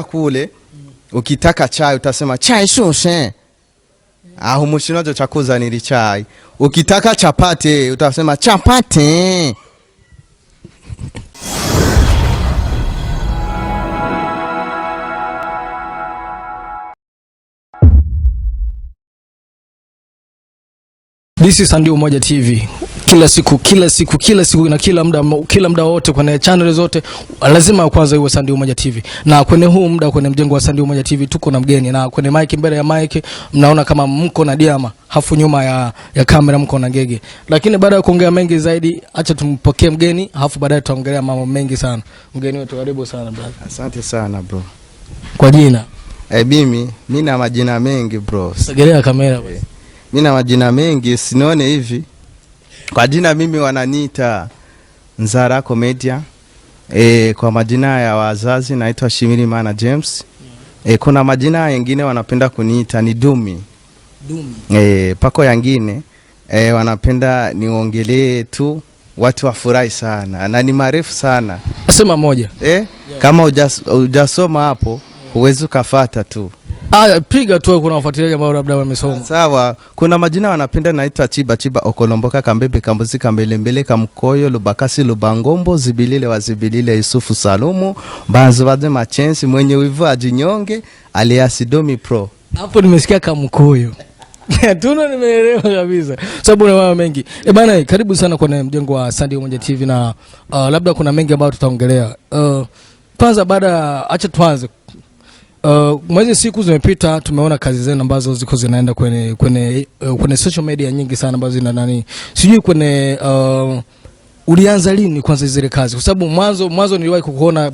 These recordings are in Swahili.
kule ukitaka chai utasema chai shoshe. Umushinojo chakuza nili chai. Ukitaka chapati utasema chapati. This is Sandio Moja TV. Kila siku na kila muda wote kwenye channel zote lazima kwanza iwe Sandio Moja TV. Na kwenye huu muda kwenye mjengo wa Sandio Moja TV tuko na mgeni, na kwenye mic, mbele ya mic mnaona kama mko na Diama, hafu nyuma ya kamera mko na Gege. Lakini baada ya kuongea mengi zaidi, acha tumpokee mgeni, hafu baadaye tutaongelea mambo mengi sana. Mgeni wetu, karibu sana bro. Asante sana bro. Kwa jina? Mimi na majina mengi bro. Sogelea kamera basi. Mimi na majina mengi, sinione hivi. Kwa jina mimi wananiita NZHARA comedian. Kwa majina ya wazazi naitwa Shimirimana James. Kuna majina mengine wanapenda kuniita ni Dumi. Pako yangine wanapenda niongelee tu watu wafurahi sana na ni marefu sana. Sema moja. Kama hujasoma hapo huwezi kufuata tu. Piga tu, kuna wafuatiliaji ambao labda wamesoma. Sawa, kuna majina wanapenda naitwa Chiba Okolomboka Kambebe Kambuzi Kambelembele Kamkoyo Lubakasi Lubangombo Zibilile Wazibilile Yusufu Salumu Banzo Bade Machensi Mwenye Wivu Ajinyonge alias Domi Pro. Hapo nimesikia Kamkoyo. Tuna nimeelewa kabisa. Sababu na mambo mengi. Bana, karibu sana kwenye mjengo wa Sandio Moja TV, na labda kuna mengi ambayo tutaongelea. Kwanza acha tuanze. Mwezi siku zimepita, tumeona kazi zenu ambazo ziko zinaenda kwenye social media nyingi sana ambazo zina nani. Sijui ulianza lini kwanza zile kazi? Kwa sababu mwanzo niliwahi kukuona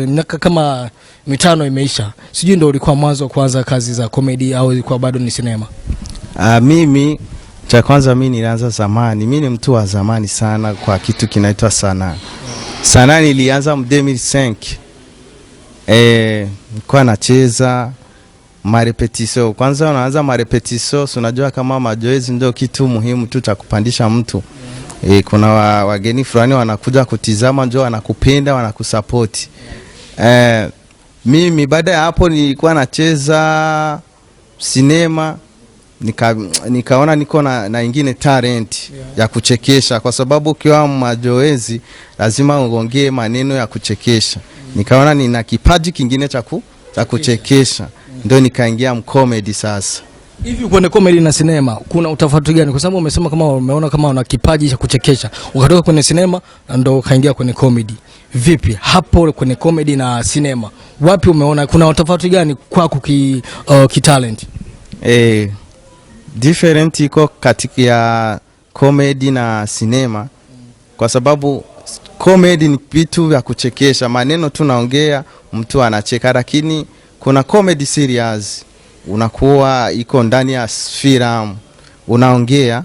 miaka kama 5 imeisha. Sijui ndio ulikuwa mwanzo kwanza kazi za comedy au ilikuwa bado ni sinema? Mimi cha kwanza mimi nilianza zamani. Mimi ni mtu wa zamani sana kwa kitu kinaitwa sanaa. Sanaa nilianza 2005. Nilikuwa nacheza marepetiso. Kwanza unaanza marepetiso, unajua kama mazoezi ndio kitu muhimu tu cha kupandisha mtu. Kuna wageni fulani wanakuja kutizama, njoo wanakupenda, wanakusupport. Mimi baada ya hapo nilikuwa nacheza sinema, nikaona niko na ingine talent ya kuchekesha, kwa sababu ukiwa mazoezi lazima uongee maneno ya kuchekesha. Nikaona nina kipaji kingine cha kuchekesha, ndio nikaingia mcomedy sasa. Hivi kwenye comedy na sinema kuna utofauti gani? Kwa sababu umesema kama umeona kama una kipaji cha kuchekesha, ukatoka kwenye sinema ndio ukaingia kwenye comedy. Vipi hapo kwenye comedy na sinema? Wapi umeona kuna utofauti gani kwako talent? Different iko katika ya comedy na sinema, kwa sababu comedy ni vitu vya kuchekesha, maneno tunaongea mtu anacheka, lakini kuna comedy serious unakuwa iko ndani ya filamu, unaongea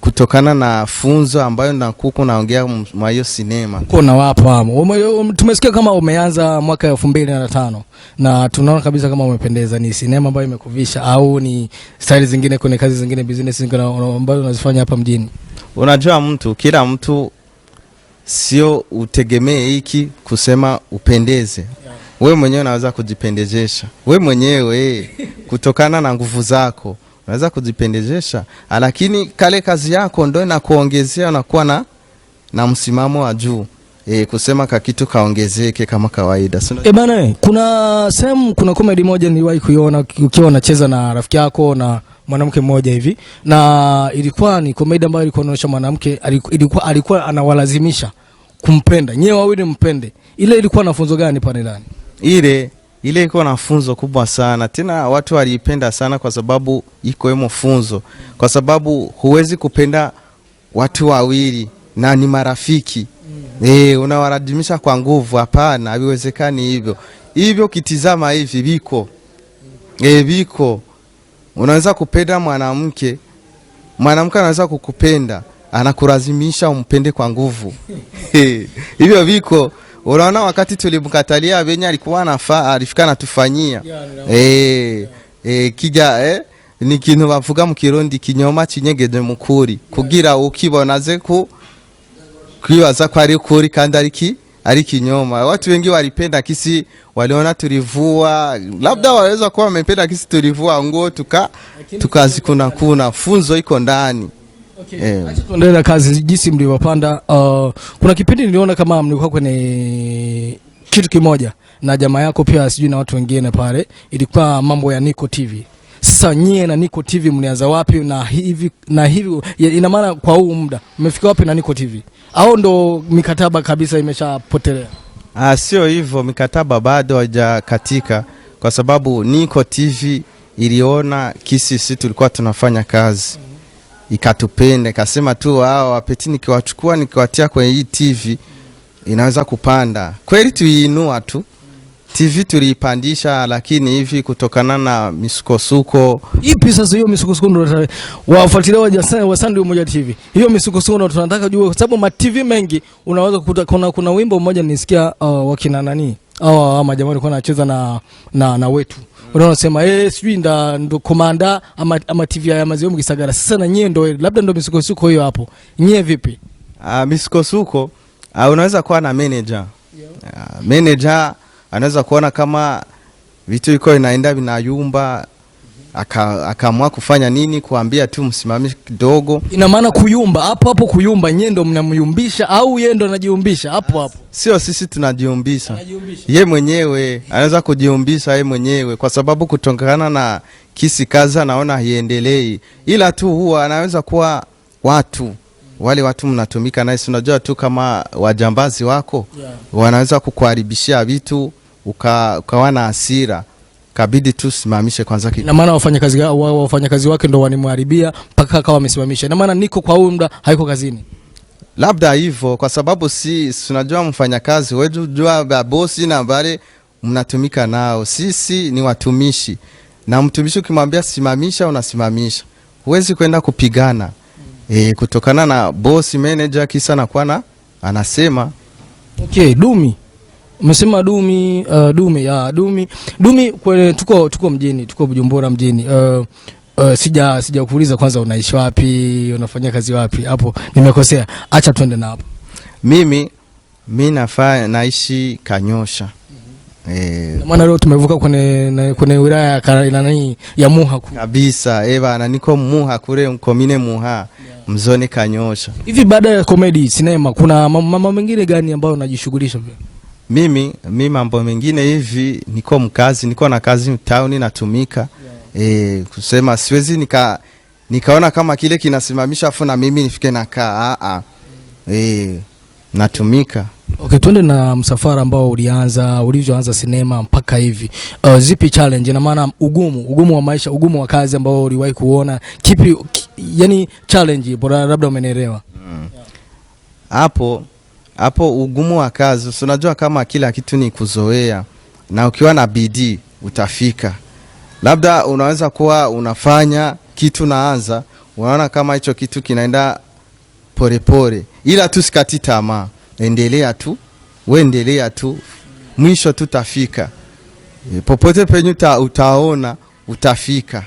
kutokana na funzo ambayo nakuko naongea mwa hiyo sinema. Kuna wapo hapo. Tumesikia kama umeanza mwaka 2005 na tunaona kabisa kama umependeza. Ni sinema ambayo imekuvisha au ni style zingine kwenye kazi zingine, business zingine ambazo unazifanya hapa mjini? Unajua kila mtu sio utegemee hiki kusema upendeze. Wewe mwenyewe unaweza kujipendezesha. Wewe mwenyewe kutokana na nguvu zako unaweza kujipendezesha, lakini kale kazi yako ndio inakuongezea unakuwa na msimamo wa juu. Kusema kitu kaongezeke kama kawaida. Bana, kuna comedy moja niliwahi kuiona ukiwa unacheza na rafiki yako na mwanamke mmoja hivi, na ilikuwa ni comedy ambayo ilikuwa inaonyesha mwanamke alikuwa anawalazimisha kumpenda. Nyewe wawili mpende. Ile ilikuwa na funzo gani pale ndani? Ile ilikuwa na funzo kubwa sana. Tena watu walipenda sana kwa sababu iko hemo funzo. Kwa sababu huwezi kupenda watu wawili na ni marafiki. Unawalazimisha kwa nguvu, hapana, haiwezekani hivyo. Hivyo kitizama hivi biko. Biko. Unaweza kupenda mwanamke anaweza kukupenda, anakulazimisha umpende kwa nguvu. Hivyo biko. Unaona wakati tulimkatalia venye alikuwa anafaa, alifika natufanyia. Ni kintu bavuga mu Kirundi, kinyoma kinyegeje mukuri, kugira ukibona ze kwibaza ko ari kuri kandi ari kinyoma. Watu wengi walipenda kisi, waliona tulivua, labda waweza kuwa wamependa kisi tulivua nguo tukazikuna funzo iko ndani. Okay. Acha tuendelee na kazi jinsi mlivyopanda. Kuna kipindi niliona kama mlikuwa kwenye kitu kimoja na jamaa yako pia sijui na watu wengine pale, ilikuwa mambo ya Niko TV. Sasa nyie na Niko TV mlianza wapi na hivi ina maana kwa huu muda mmefika wapi na Niko TV? Au ndo mikataba kabisa imeshapotelea? Sio hivyo, mikataba bado haijakatika kwa sababu Niko TV iliona kisi sisi tulikuwa tunafanya kazi. Ikatupende, kasema tu hao wapeti nikiwachukua nikiwatia kwenye hii TV inaweza kupanda. Kweli tuiinua tu. TV tuliipandisha, lakini hivi kutokana na misukosuko. Ipi sasa hiyo misukosuko ndo wafuatilia wa Sunday Umoja TV? Hiyo misukosuko ndo tunataka jua, kwa sababu ma TV mengi unaweza kukuta kuna wimbo mmoja nisikia wakina nani ama jamaa walikuwa wanacheza na wetu. Unaona sijui ndo komanda ama TV ya Maziwa Mgisagara. Sasa na nyie ndo labda ndo misukosuko hiyo hapo. Nyie vipi? Misukosuko unaweza kuwa na manager. Manager anaweza kuona kama vitu iko inaenda vinayumba, akaamua kufanya nini, kuambia tu msimamishe kidogo. Ina maana kuyumba hapo kuyumba, nyie ndo mnamyumbisha au yeye ndo anajiumbisha hapo? Sio sisi tunajiumbisha. Yeye mwenyewe anaweza kujiumbisha yeye mwenyewe, kwa sababu kutokana na kisi kaza naona haiendelei. Ila tu huwa anaweza kuwa wale watu mnatumika naye, unajua tu kama wajambazi wako, wanaweza kukuharibishia vitu ukawa na hasira, kabidi tu simamishe kwanza kitu. Na maana wafanyakazi wake ndo wanimharibia mpaka akawa amesimamisha. Na maana Niko kwa huyu muda haiko kazini. Labda hivyo, kwa sababu si unajua mfanyakazi wewe jua bosi na wale mnatumika nao. Sisi ni watumishi. Na mtumishi ukimwambia simamisha unasimamisha. Huwezi kwenda kupigana. Kutokana na bosi manager kisa na kwa anasema. Okay, Dumi. Umesema Dumi, Dumi kwa tuko mjini, tuko Bujumbura mjini. Sija kuuliza kwanza unaishi wapi, unafanya kazi wapi? Hapo nimekosea. Acha tuende na hapo. Mimi naishi Kanyosha. Maana leo tumevuka kwenye wilaya ya Muha kabisa. Na niko Muha kule komine Muha, mzone Kanyosha. Hivi baada ya comedy sinema kuna mambo mengine gani ambayo unajishughulisha pia? Mimi mambo mengine hivi, niko na kazi town natumika. Kusema siwezi nikaona kama kile kinasimamisha afu na mimi nifike nakaa. Natumika. Okay, tuende na msafara ambao ulivyoanza sinema mpaka hivi. Zipi challenge, na maana ugumu wa maisha, ugumu wa kazi ambao uliwahi kuona, kipi yani challenge bora labda umenielewa? Hapo ugumu wa kazi, unajua kama kila kitu ni kuzoea, na ukiwa na bidii utafika. Labda unaweza kuwa unafanya kitu naanza, unaona kama hicho kitu kinaenda pole, ila tu sikati tamaa. Endelea tu, mwisho tutafika. Popote penye utaona utafika.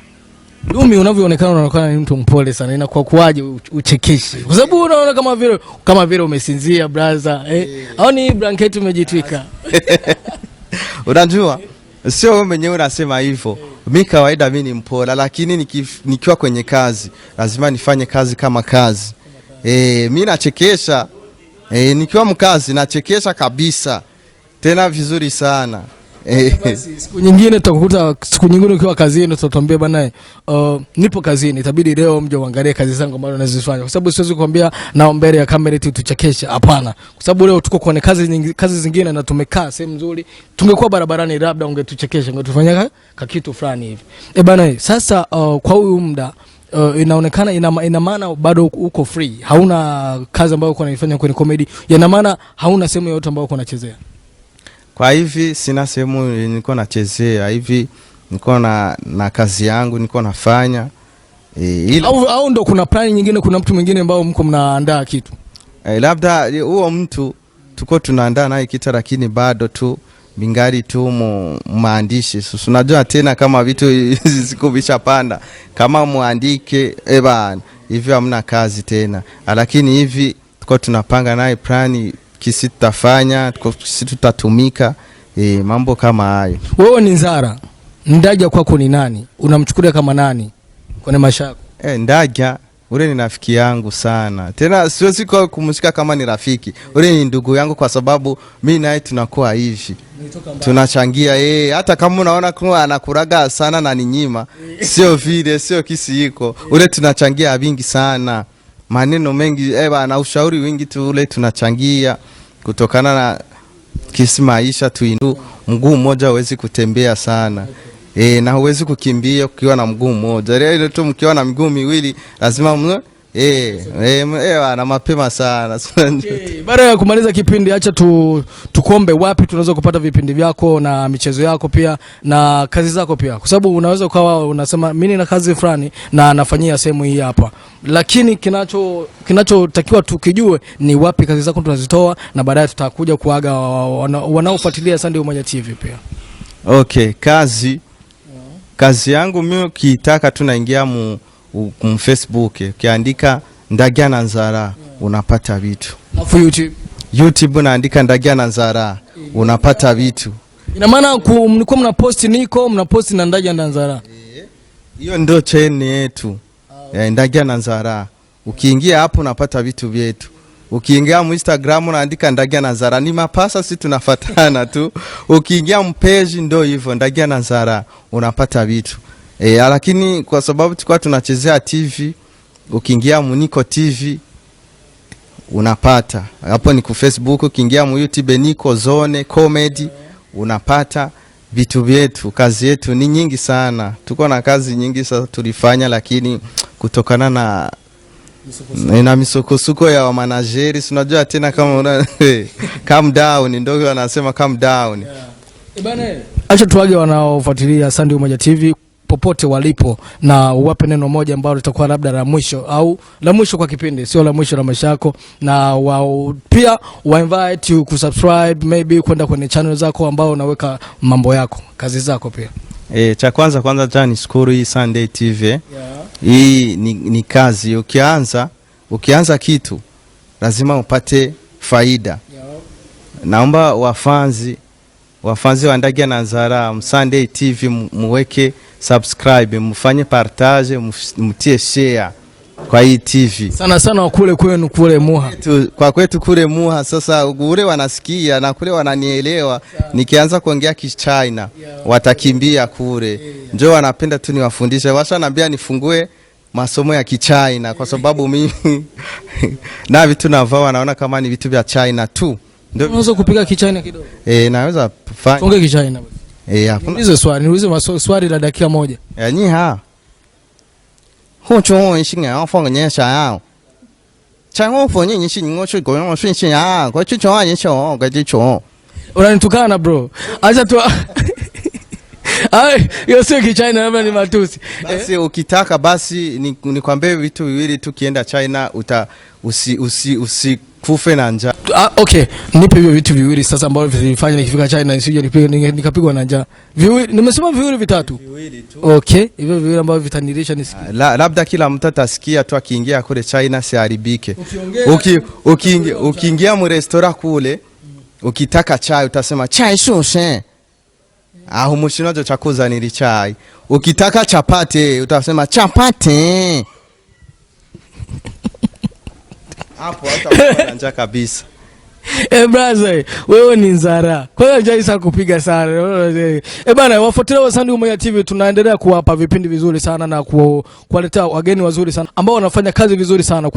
Dumi, unaonekana ni mtu mpole sana. Inakuwa kuaje uchekeshe? Kwa sababu unaona kama vile umesinzia brother. Au ni blanketi umejitwika? Unajua sio wewe mwenyewe unasema hivyo. Mimi kawaida mimi ni mpole, lakini nikiwa kwenye kazi lazima nifanye kazi kama kazi. Mimi nachekesha. Nikiwa mkazi nachekesha kabisa. Tena vizuri sana. Siku nyingine tutakukuta, siku nyingine ukiwa kazini tutatuambia bana, nipo kazini, itabidi leo mje uangalie kazi zangu ambazo nazifanya, kwa sababu siwezi kukwambia na mbele ya kamera tuchekeshe. Hapana, kwa sababu leo tuko kwenye kazi zingine na tumekaa sehemu nzuri. Tungekuwa barabarani labda ungetuchekesha, ungetufanya kitu fulani hivi. Bana, sasa kwa huyu muda inaonekana ina maana bado uko free, hauna kazi ambayo uko unaifanya kwenye comedy, ina maana hauna sehemu yoyote ambayo uko unachezea. Kwa hivi sina sehemu niko nachezea, hivi niko na kazi yangu niko nafanya. Au ndo kuna plan nyingine, kuna mtu mwingine ambao mko mnaandaa kitu? Labda huo mtu tuko tunaandaa naye kitu, lakini bado tu bingali tu maandishi. Unajua tena kama vitu zikubisha panda, kama muandike hivi hamna kazi tena, lakini hivi tuko tunapanga naye plani kisi tutafanya, kisi tutatumika, mambo kama hayo. Wewe ni NZHARA, Ndaja kwako ni nani? Unamchukulia kama nani kwenye maisha yako? Ndaja ule ni rafiki yangu sana. Tena siwezi kumshika kama ni rafiki. Ule ni ndugu yangu kwa sababu mimi naye tunakuwa hivi. Tunachangia hata kama unaona kwa anakuraga sana na ninyima. Sio vile, sio kisi iko. Ule tunachangia vingi sana. Maneno mengi na ushauri wingi tu ule tunachangia kutokana na kisi maisha tuindu. Mguu mmoja hawezi kutembea sana. Na huwezi kukimbia ukiwa na mguu mmoja. Leo tu mkiwa na miguu miwili lazima na mapema sana. Baada ya kumaliza kipindi, acha tukombe wapi tunaweza kupata vipindi vyako na michezo yako pia na kazi zako pia, kwa sababu unaweza ukawa unasema mimi nina kazi fulani na nafanyia sehemu hii hapa, lakini kinachotakiwa tukijue ni wapi kazi zako tunazitoa, na baadaye tutakuja kuaga wanaofuatilia Sunday Umoja TV pia. Okay, kazi yangu mimi ukitaka tunaingia mu Facebook, ukiandika Ndaja na NZHARA unapata vitu. Alafu YouTube unaandika Ndaja na NZHARA unapata vitu. Ina maana mlikuwa mnaposti mnaposti na Ndaja na NZHARA. Hiyo ndio channel yetu. Ndaja na NZHARA. Ukiingia hapo unapata vitu vyetu. Ukiingia mu Instagram unaandika Ndaja na NZHARA, ni mapasa sisi tunafuatana tu. Ukiingia mpage ndio hivyo Ndaja na NZHARA unapata vitu. Lakini kwa sababu tulikuwa tunachezea TV, ukiingia mu Niko TV unapata. Hapo ni ku Facebook, ukiingia mu YouTube Niko Zone Comedy unapata vitu vyetu. Kazi yetu ni nyingi sana. Tuko na kazi nyingi sasa tulifanya, lakini kutokana na misukosuko ya manageri, unajua tena kama calm down, ndio wanasema calm down. Acha tuage wanaofuatilia Sunday Umoja TV popote walipo, na uwape neno moja ambalo litakuwa labda la mwisho au la mwisho kwa kipindi, sio la mwisho la maisha yako, na pia invite you kusubscribe, maybe kwenda kwenye channel zako ambao unaweka mambo yako, kazi zako pia. Cha kwanza jana nishukuru hii Sunday TV. Hii ni kazi. Ukianza kitu lazima upate faida. Naomba wafanzi wa Ndaja na NZHARA Sunday TV muweke subscribe, mfanye partage, mtie share kwa hii TV. Sana kule kwenu kule Muha. Kwa kwetu kule Muha sasa ule wanasikia na kule wananielewa. Nikianza kuongea Kichina watakimbia kule. Njoo wanapenda tu niwafundishe. Washanambia nifungue masomo ya Kichina kwa sababu mimi na vitu navaa wanaona kama ni vitu vya China tu. Ndio unaweza kupiga Kichina kidogo? Naweza fanya. Funge Kichina. Hakuna. Niulize swali la dakika moja. Ni ha. Ho chuo yin ya fong nye sha ya. Chang ho fong yin xin ngo shui go yong shui xin ya. Go chu chuo yin chuo, go ji chuo. Unanitukana bro. Acha tu. Hiyo sio Kichina, labda ni matusi. Basi ukitaka basi nikwambie vitu viwili tu, kienda China usikufe na njaa. Okay, nipe hivyo vitu viwili sasa ambavyo vilifanya nikifika China nisije nikapigwa na njaa. Viwili, nimesema viwili vitatu. Viwili tu. Okay, hivyo viwili ambavyo vitanilisha nisikie. Labda kila mtu atasikia tu akiingia kule China siharibike. Ukiingia mu restaurant kule, ukitaka chai utasema chai shushe. Humushinojo chakuza nili chai. Ukitaka chapati utasema chapati. Hapo hata unanja kabisa. Brother, wewe ni NZHARA. Kwa hiyo hajaisa kupiga sana. Bana, wafuatilia wa Sunday Umoja TV, tunaendelea kuwapa vipindi vizuri sana na kuwaletea wageni wazuri sana ambao wanafanya kazi vizuri sana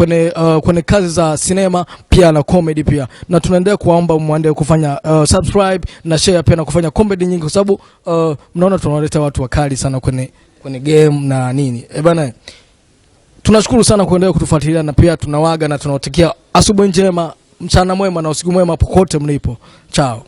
kwenye kazi za sinema pia na comedy pia. Na tunaendelea kuomba muendelee kufanya subscribe na share pia na kufanya comedy nyingi, kwa sababu mnaona tunawaletea watu wakali sana kwenye game na nini. Bana, tunashukuru sana kuendelea kutufuatilia, na pia tunawaga na tunawatakia asubuhi njema, mchana mwema na usiku mwema popote mlipo. Chao.